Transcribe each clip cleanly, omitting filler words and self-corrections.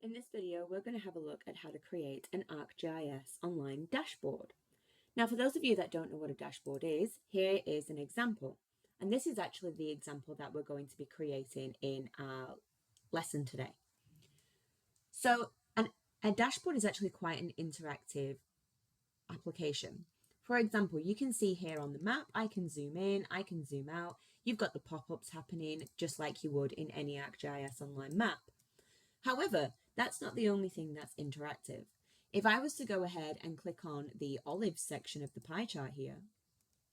In this video, we're going to have a look at how to create an ArcGIS Online dashboard. Now, for those of you that don't know what a dashboard is, here is an example. And this is actually the example that we're going to be creating in our lesson today. So a dashboard is actually quite an interactive application. For example, you can see here on the map, I can zoom in, I can zoom out. You've got the pop-ups happening just like you would in any ArcGIS Online map. However, that's not the only thing that's interactive. If I was to go ahead and click on the olives section of the pie chart here,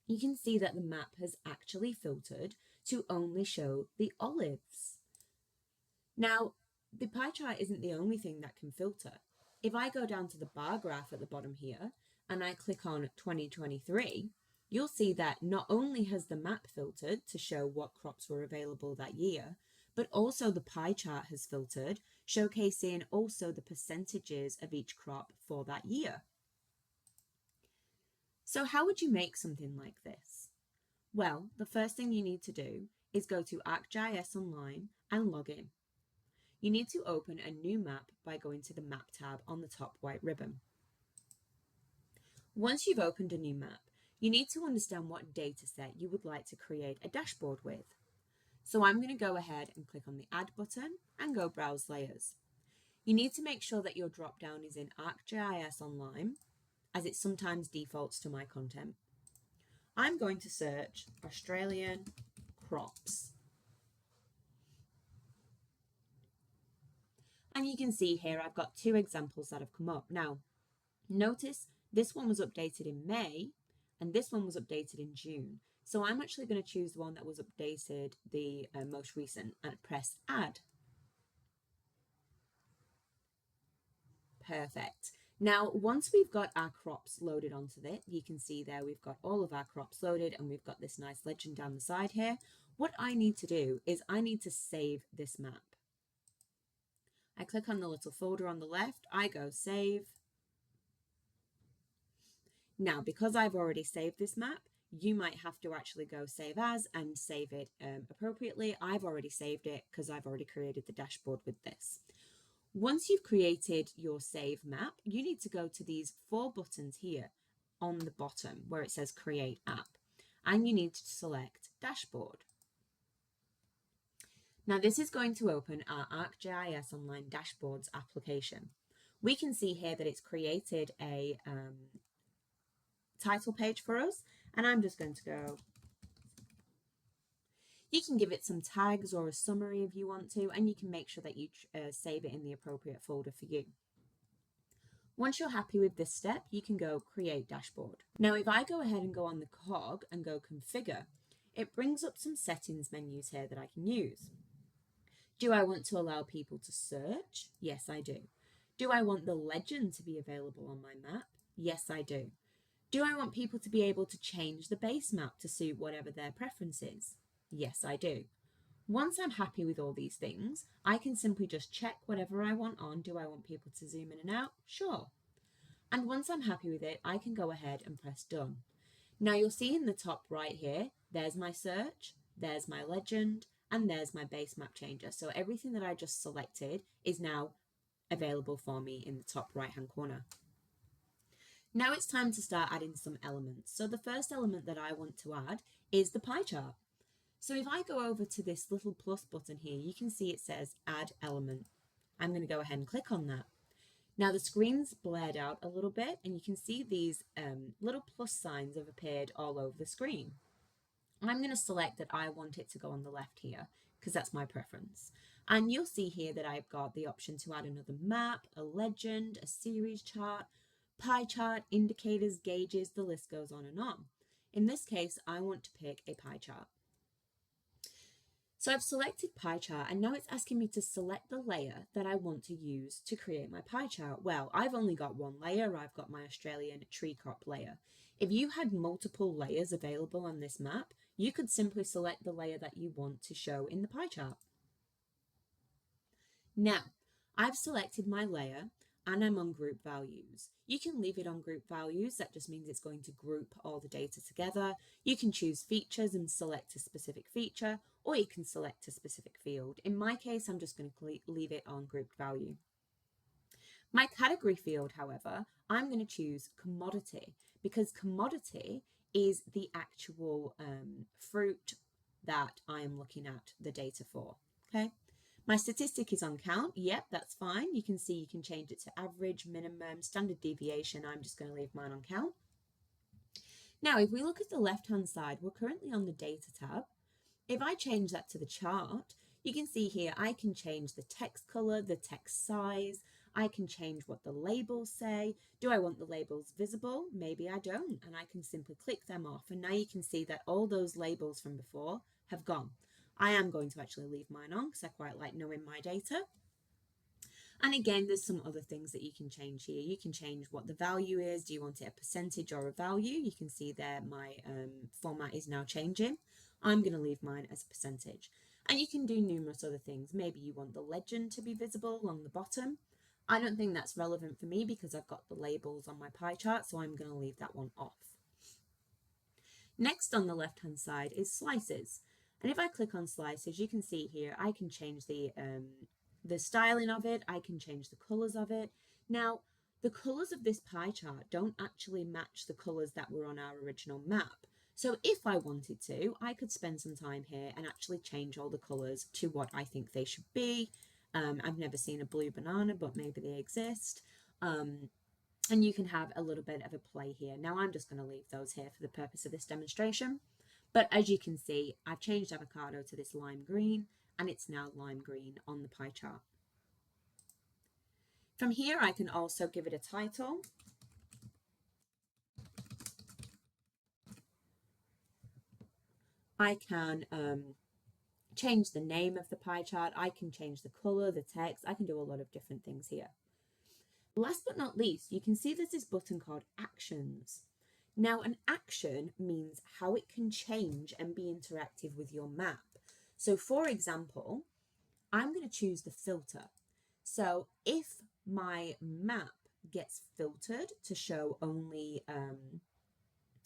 you can see that the map has actually filtered to only show the olives. Now, the pie chart isn't the only thing that can filter. If I go down to the bar graph at the bottom here and I click on 2023, you'll see that not only has the map filtered to show what crops were available that year, but also the pie chart has filtered, showcasing also the percentages of each crop for that year. So how would you make something like this? Well, the first thing you need to do is go to ArcGIS Online and log in. You need to open a new map by going to the Map tab on the top white ribbon. Once you've opened a new map, you need to understand what data set you would like to create a dashboard with. So I'm going to go ahead and click on the Add button and go Browse Layers. You need to make sure that your drop-down is in ArcGIS Online, as it sometimes defaults to my content. I'm going to search Australian crops. And you can see here I've got two examples that have come up. Now, notice this one was updated in May and this one was updated in June. So I'm actually going to choose the one that was updated the most recent and press Add. Perfect. Now, once we've got our crops loaded onto it, you can see there we've got all of our crops loaded and we've got this nice legend down the side here. What I need to do is I need to save this map. I click on the little folder on the left, I go Save. Now, because I've already saved this map, you might have to actually go Save As and save it appropriately. I've already saved it because I've already created the dashboard with this. Once you've created your save map, you need to go to these four buttons here on the bottom where it says Create App, and you need to select Dashboard. Now this is going to open our ArcGIS Online Dashboards application. We can see here that it's created a title page for us, and I'm just going to go. You can give it some tags or a summary if you want to, and you can make sure that you save it in the appropriate folder for you. Once you're happy with this step, you can go Create Dashboard. Now, if I go ahead and go on the cog and go Configure, it brings up some settings menus here that I can use. Do I want to allow people to search? Yes, I do. Do I want the legend to be available on my map? Yes, I do. Do I want people to be able to change the base map to suit whatever their preference is? Yes, I do. Once I'm happy with all these things, I can simply just check whatever I want on. Do I want people to zoom in and out? Sure. And once I'm happy with it, I can go ahead and press Done. Now you'll see in the top right here, there's my search, there's my legend, and there's my base map changer. So everything that I just selected is now available for me in the top right-hand corner. Now it's time to start adding some elements. So the first element that I want to add is the pie chart. So if I go over to this little plus button here, you can see it says Add Element. I'm going to go ahead and click on that. Now the screen's blared out a little bit and you can see these little plus signs have appeared all over the screen. I'm going to select that I want it to go on the left here because that's my preference. And you'll see here that I've got the option to add another map, a legend, a series chart, pie chart, indicators, gauges, the list goes on and on. In this case, I want to pick a pie chart. So I've selected pie chart and now it's asking me to select the layer that I want to use to create my pie chart. Well, I've only got one layer. I've got my Australian tree crop layer. If you had multiple layers available on this map, you could simply select the layer that you want to show in the pie chart. Now, I've selected my layer and I'm on group values. You can leave it on group values. That just means it's going to group all the data together. You can choose features and select a specific feature, or you can select a specific field. In my case, I'm just going to leave it on grouped value. My category field, however, I'm going to choose commodity because commodity is the actual fruit that I am looking at the data for. Okay. My statistic is on count. Yep, that's fine. You can see you can change it to average, minimum, standard deviation. I'm just going to leave mine on count. Now, if we look at the left-hand side, we're currently on the data tab. If I change that to the chart, you can see here I can change the text color, the text size. I can change what the labels say. Do I want the labels visible? Maybe I don't, and I can simply click them off. And now you can see that all those labels from before have gone. I am going to actually leave mine on because I quite like knowing my data. And again, there's some other things that you can change here. You can change what the value is. Do you want it a percentage or a value? You can see there my format is now changing. I'm going to leave mine as a percentage. And you can do numerous other things. Maybe you want the legend to be visible along the bottom. I don't think that's relevant for me because I've got the labels on my pie chart, so I'm going to leave that one off. Next on the left-hand side is slices. And if I click on slices, you can see here I can change the styling of it. I can change the colors of it. Now, the colors of this pie chart don't actually match the colors that were on our original map. So if I wanted to, I could spend some time here and actually change all the colors to what I think they should be. I've never seen a blue banana, but maybe they exist. And you can have a little bit of a play here. Now I'm just going to leave those here for the purpose of this demonstration. But as you can see, I've changed avocado to this lime green, and it's now lime green on the pie chart. From here, I can also give it a title. I can change the name of the pie chart. I can change the color, the text. I can do a lot of different things here. Last but not least, you can see there's this button called Actions. Now, an action means how it can change and be interactive with your map. So, for example, I'm going to choose the filter. So, if my map gets filtered to show only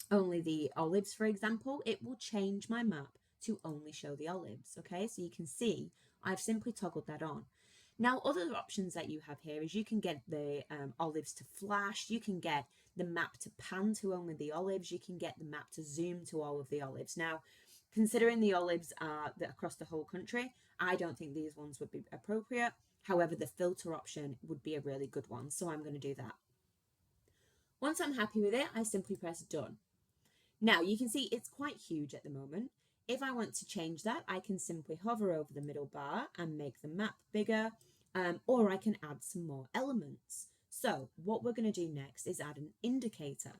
the olives, for example, it will change my map to only show the olives. Okay, so you can see I've simply toggled that on. Now, other options that you have here is you can get the olives to flash, you can get the map to pan to only the olives, you can get the map to zoom to all of the olives. Now, considering the olives are across the whole country, I don't think these ones would be appropriate. However, the filter option would be a really good one, so I'm going to do that. Once I'm happy with it, I simply press done. Now, you can see it's quite huge at the moment. If I want to change that, I can simply hover over the middle bar and make the map bigger, or I can add some more elements. So what we're going to do next is add an indicator.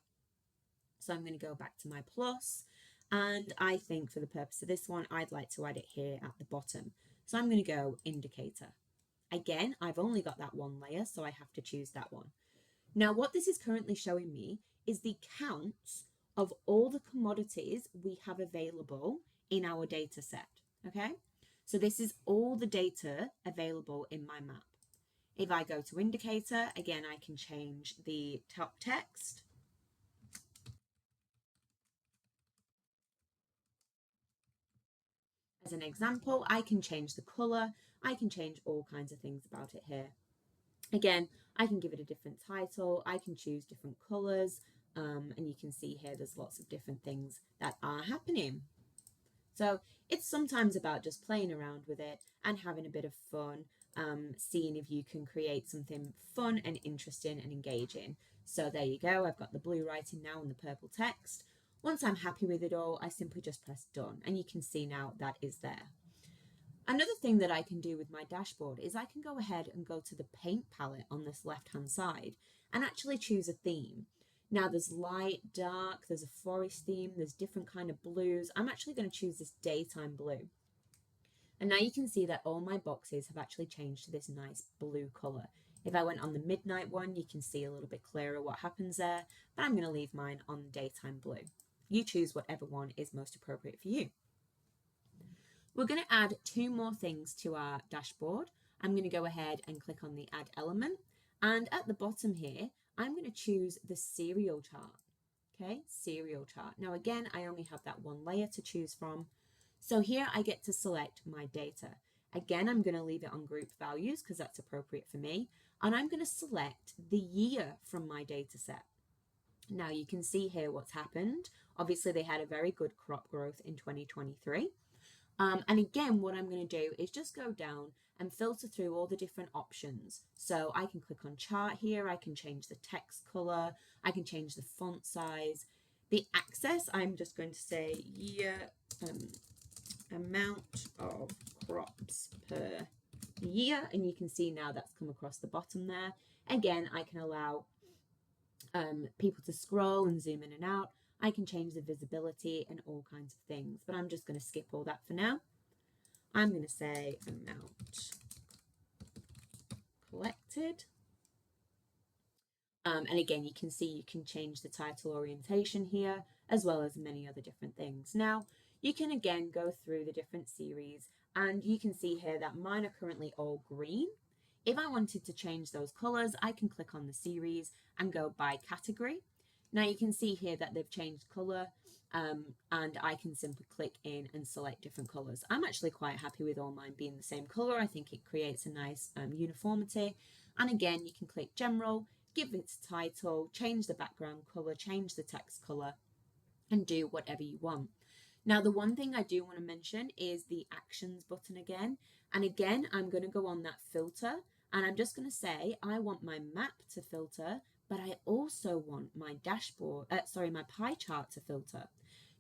So I'm going to go back to my plus, and I think for the purpose of this one, I'd like to add it here at the bottom. So I'm going to go indicator. Again, I've only got that one layer, so I have to choose that one. Now, what this is currently showing me is the counts of all the commodities we have available in our data set, okay? So this is all the data available in my map. If I go to indicator, again, I can change the top text. As an example, I can change the color. I can change all kinds of things about it here. Again, I can give it a different title. I can choose different colors. And you can see here there's lots of different things that are happening. So it's sometimes about just playing around with it and having a bit of fun, seeing if you can create something fun and interesting and engaging. So there you go. I've got the blue writing now and the purple text. Once I'm happy with it all, I simply just press done, and you can see now that is there. Another thing that I can do with my dashboard is I can go ahead and go to the paint palette on this left-hand side and actually choose a theme. Now there's light, dark, there's a forest theme, there's different kind of blues. I'm actually going to choose this daytime blue. And now you can see that all my boxes have actually changed to this nice blue color. If I went on the midnight one, you can see a little bit clearer what happens there, but I'm going to leave mine on daytime blue. You choose whatever one is most appropriate for you. We're going to add two more things to our dashboard. I'm going to go ahead and click on the add element. And at the bottom here, I'm going to choose the serial chart. Okay, serial chart. Now again, I only have that one layer to choose from. So here I get to select my data. Again, I'm going to leave it on group values because that's appropriate for me. And I'm going to select the year from my data set. Now you can see here what's happened. Obviously, they had a very good crop growth in 2023. And again, what I'm going to do is just go down and filter through all the different options. So I can click on chart here, I can change the text color, I can change the font size. The axis, I'm just going to say year amount of crops per year, and you can see now that's come across the bottom there. Again, I can allow people to scroll and zoom in and out. I can change the visibility and all kinds of things, but I'm just going to skip all that for now. I'm going to say amount collected. And again, you can see you can change the title orientation here, as well as many other different things. Now, you can again go through the different series, and you can see here that mine are currently all green. If I wanted to change those colors, I can click on the series and go by category. Now you can see here that they've changed color, and I can simply click in and select different colors. I'm actually quite happy with all mine being the same color. I think it creates a nice uniformity. And again, you can click general, give it a title, change the background color, change the text color, and do whatever you want. Now, the one thing I do want to mention is the actions button again. And again, I'm going to go on that filter, and I'm just going to say I want my map to filter, but I also want my dashboard, my pie chart to filter.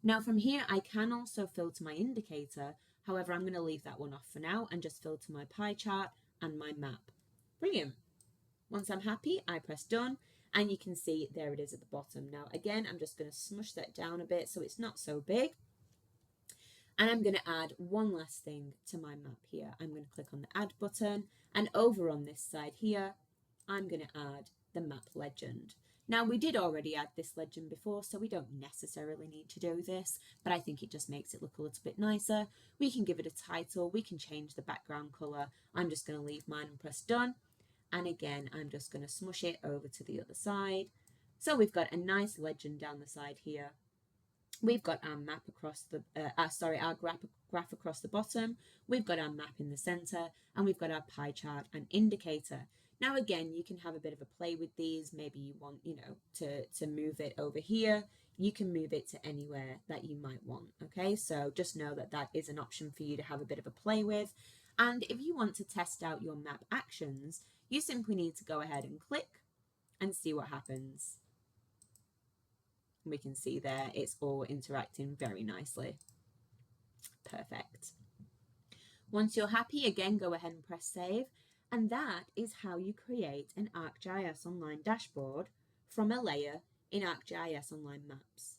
Now from here, I can also filter my indicator. However, I'm going to leave that one off for now and just filter my pie chart and my map. Brilliant. Once I'm happy, I press done, and you can see there it is at the bottom. Now again, I'm just going to smush that down a bit so it's not so big. And I'm going to add one last thing to my map here. I'm going to click on the add button, and over on this side here, I'm going to add the map legend. Now we did already add this legend before, so we don't necessarily need to do this, but I think it just makes it look a little bit nicer. We can give it a title, we can change the background color. I'm just going to leave mine and press done. And again, I'm just going to smush it over to the other side. So we've got a nice legend down the side here. We've got our map across the, our graph across the bottom. We've got our map in the center, and we've got our pie chart and indicator. Now, again, you can have a bit of a play with these. Maybe you want, to move it over here. You can move it to anywhere that you might want. Okay, so just know that that is an option for you to have a bit of a play with. And if you want to test out your map actions, you simply need to go ahead and click and see what happens. We can see there it's all interacting very nicely. Perfect. Once you're happy, again, go ahead and press save. And that is how you create an ArcGIS Online dashboard from a layer in ArcGIS Online Maps.